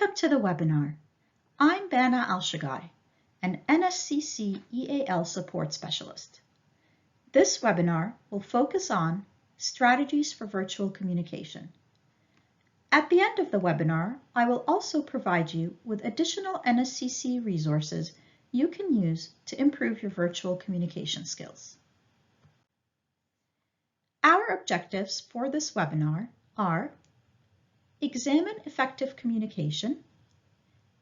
Welcome to the webinar. I'm Bana Al-Shagai, an NSCC EAL support specialist. This webinar will focus on strategies for virtual communication. At the end of the webinar, I will also provide you with additional NSCC resources you can use to improve your virtual communication skills. Our objectives for this webinar are: examine effective communication,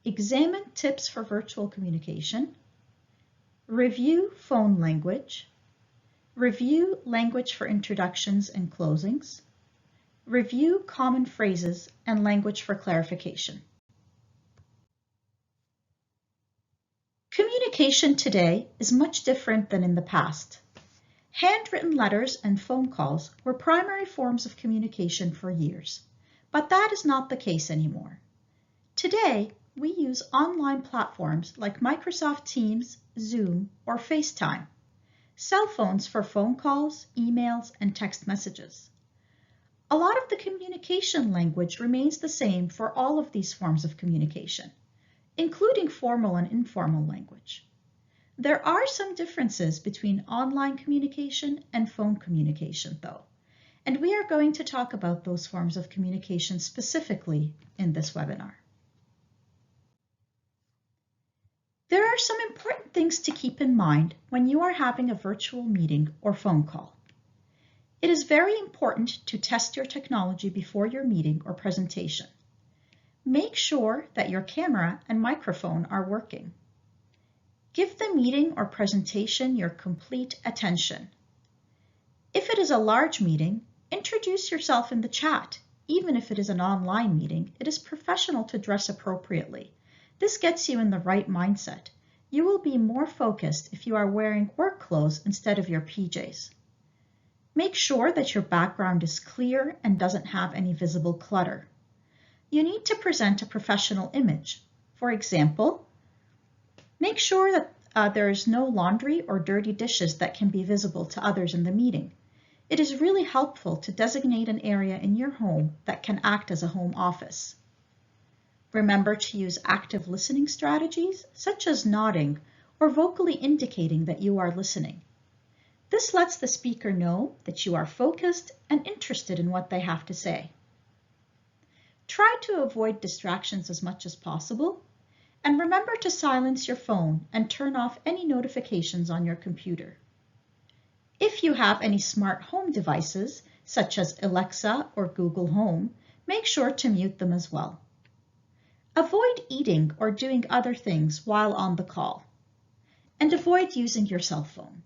examine tips for virtual communication, review phone language, review language for introductions and closings, review common phrases and language for clarification. Communication today is much different than in the past. Handwritten letters and phone calls were primary forms of communication for years, but that is not the case anymore. Today, we use online platforms like Microsoft Teams, Zoom, or FaceTime, cell phones for phone calls, emails, and text messages. A lot of the communication language remains the same for all of these forms of communication, including formal and informal language. There are some differences between online communication and phone communication, though, and we are going to talk about those forms of communication specifically in this webinar. There are some important things to keep in mind when you are having a virtual meeting or phone call. It is very important to test your technology before your meeting or presentation. Make sure that your camera and microphone are working. Give the meeting or presentation your complete attention. If it is a large meeting, introduce yourself in the chat. Even if it is an online meeting, it is professional to dress appropriately. This gets you in the right mindset. You will be more focused if you are wearing work clothes instead of your PJs. Make sure that your background is clear and doesn't have any visible clutter. You need to present a professional image. For example, make sure that there is no laundry or dirty dishes that can be visible to others in the meeting. It is really helpful to designate an area in your home that can act as a home office. Remember to use active listening strategies, such as nodding or vocally indicating that you are listening. This lets the speaker know that you are focused and interested in what they have to say. Try to avoid distractions as much as possible, and remember to silence your phone and turn off any notifications on your computer. If you have any smart home devices, such as Alexa or Google Home, make sure to mute them as well. Avoid eating or doing other things while on the call, and avoid using your cell phone.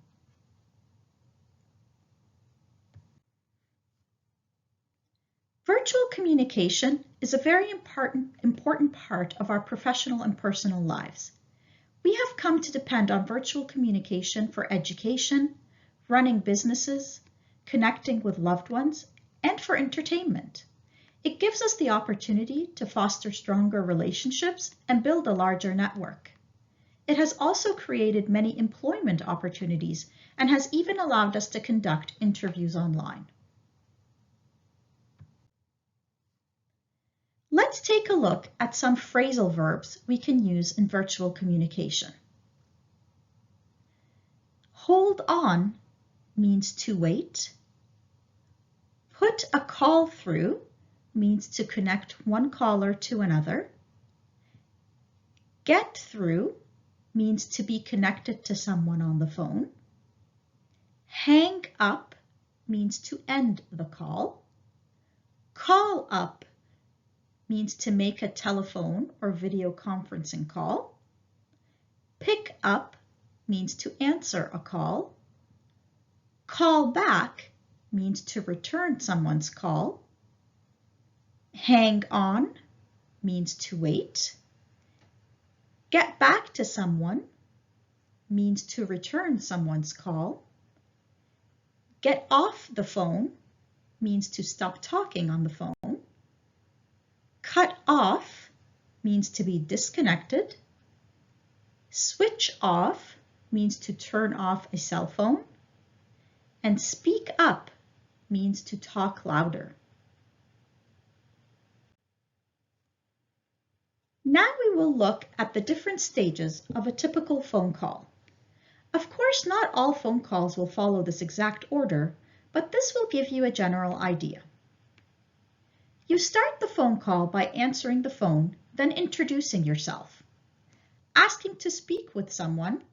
Virtual communication is a very important part of our professional and personal lives. We have come to depend on virtual communication for education, running businesses, connecting with loved ones, and for entertainment. It gives us the opportunity to foster stronger relationships and build a larger network. It has also created many employment opportunities and has even allowed us to conduct interviews online. Let's take a look at some phrasal verbs we can use in virtual communication. Hold on means to wait. Put a call through means to connect one caller to another. Get through means to be connected to someone on the phone. Hang up means to end the call. Call up means to make a telephone or video conferencing call. Pick up means to answer a call. Call back means to return someone's call. Hang on means to wait. Get back to someone means to return someone's call. Get off the phone means to stop talking on the phone. Cut off means to be disconnected. Switch off means to turn off a cell phone. And speak up means to talk louder. Now we will look at the different stages of a typical phone call. Of course, not all phone calls will follow this exact order, but this will give you a general idea. You start the phone call by answering the phone, then introducing yourself, asking to speak with someone,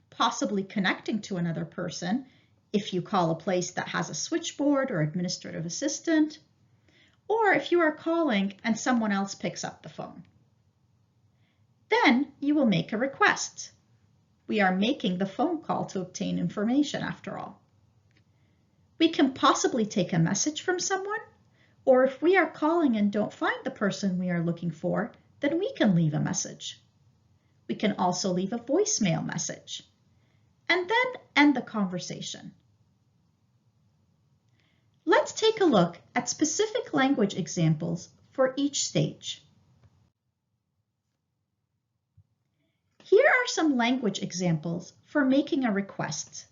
possibly connecting to another person if you call a place that has a switchboard or administrative assistant, or if you are calling and someone else picks up the phone. Then you will make a request. We are making the phone call to obtain information after all. We can possibly take a message from someone, or if we are calling and don't find the person we are looking for, then we can leave a message. We can also leave a voicemail message, and then end the conversation. Let's take a look at specific language examples for each stage. Here are some language examples for making a request.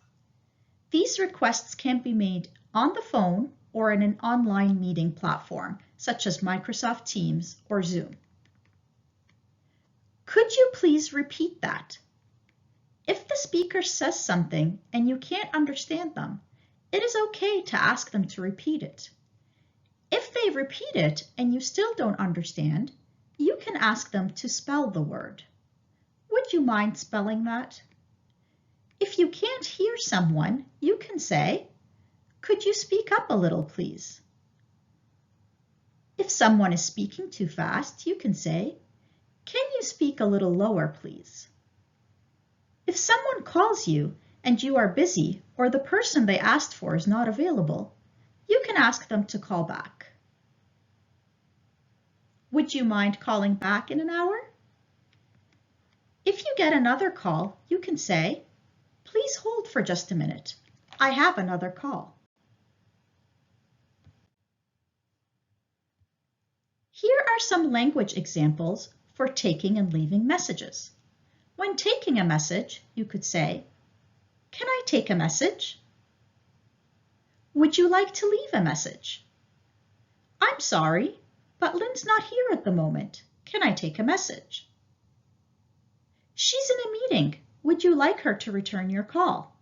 These requests can be made on the phone or in an online meeting platform, such as Microsoft Teams or Zoom. Could you please repeat that? If the speaker says something and you can't understand them, it is okay to ask them to repeat it. If they repeat it and you still don't understand, you can ask them to spell the word. Would you mind spelling that? If you can't hear someone, you can say, "Could you speak up a little, please?" If someone is speaking too fast, you can say, "Can you speak a little lower, please?" If someone calls you and you are busy or the person they asked for is not available, you can ask them to call back. Would you mind calling back in an hour? If you get another call, you can say, "Please hold for just a minute. I have another call." Here are some language examples for taking and leaving messages. When taking a message, you could say, "Can I take a message?" "Would you like to leave a message?" "I'm sorry, but Lynn's not here at the moment. Can I take a message?" "She's in a meeting. Would you like her to return your call?"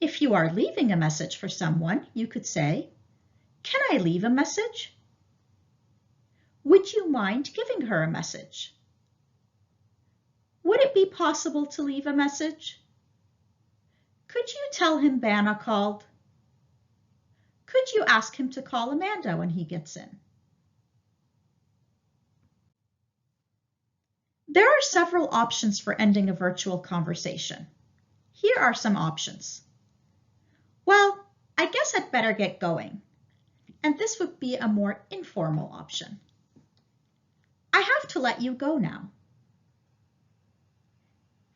If you are leaving a message for someone, you could say, "Can I leave a message?" "Would you mind giving her a message?" "Would it be possible to leave a message?" "Could you tell him Banna called?" "Could you ask him to call Amanda when he gets in?" There are several options for ending a virtual conversation. Here are some options. "Well, I guess I'd better get going." And this would be a more informal option. "I have to let you go now."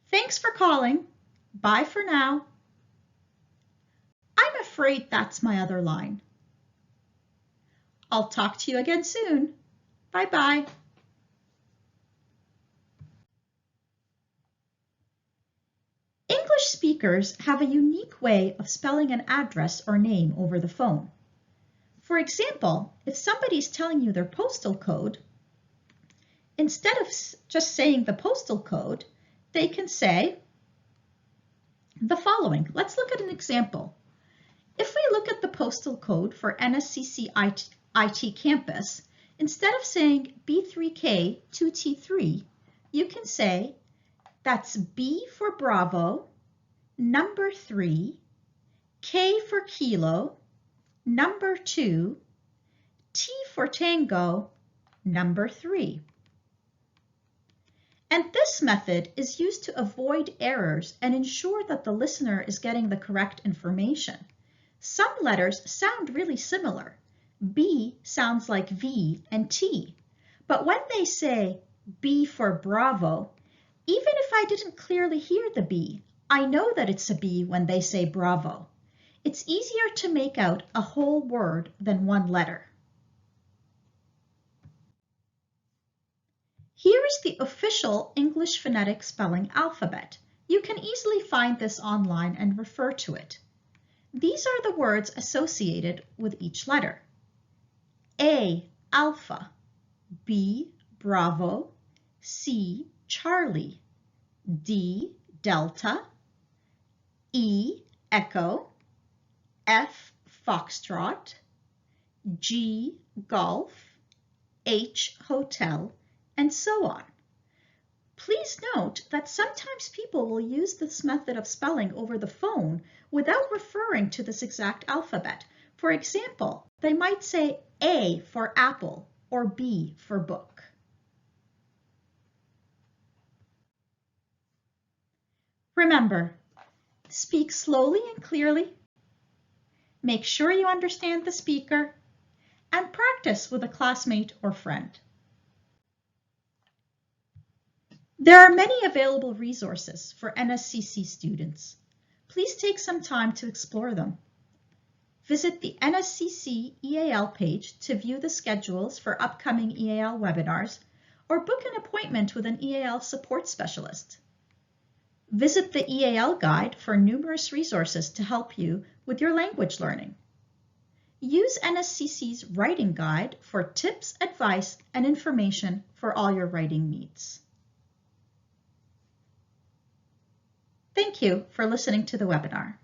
"Thanks for calling. Bye for now." "I'm afraid that's my other line." "I'll talk to you again soon. Bye-bye." English speakers have a unique way of spelling an address or name over the phone. For example, if somebody's telling you their postal code, instead of just saying the postal code, they can say the following. Let's look at an example. If we look at the postal code for NSCC IT campus, instead of saying B3K 2T3, you can say that's B for Bravo, number 3, K for Kilo, number 2, T for Tango, number 3. And this method is used to avoid errors and ensure that the listener is getting the correct information. Some letters sound really similar. B sounds like V and T, but when they say B for Bravo, even if I didn't clearly hear the B, I know that it's a B when they say Bravo. It's easier to make out a whole word than one letter. Here is the official English phonetic spelling alphabet. You can easily find this online and refer to it. These are the words associated with each letter. A, alpha. B, Bravo, C, Charlie, D, Delta, E, Echo, F, Foxtrot, G, Golf, H, Hotel, and so on. Please note that sometimes people will use this method of spelling over the phone without referring to this exact alphabet. For example, they might say A for apple or B for book. Remember, speak slowly and clearly, make sure you understand the speaker, and practice with a classmate or friend. There are many available resources for NSCC students. Please take some time to explore them. Visit the NSCC EAL page to view the schedules for upcoming EAL webinars or book an appointment with an EAL support specialist. Visit the EAL guide for numerous resources to help you with your language learning. Use NSCC's writing guide for tips, advice, and information for all your writing needs. Thank you for listening to the webinar.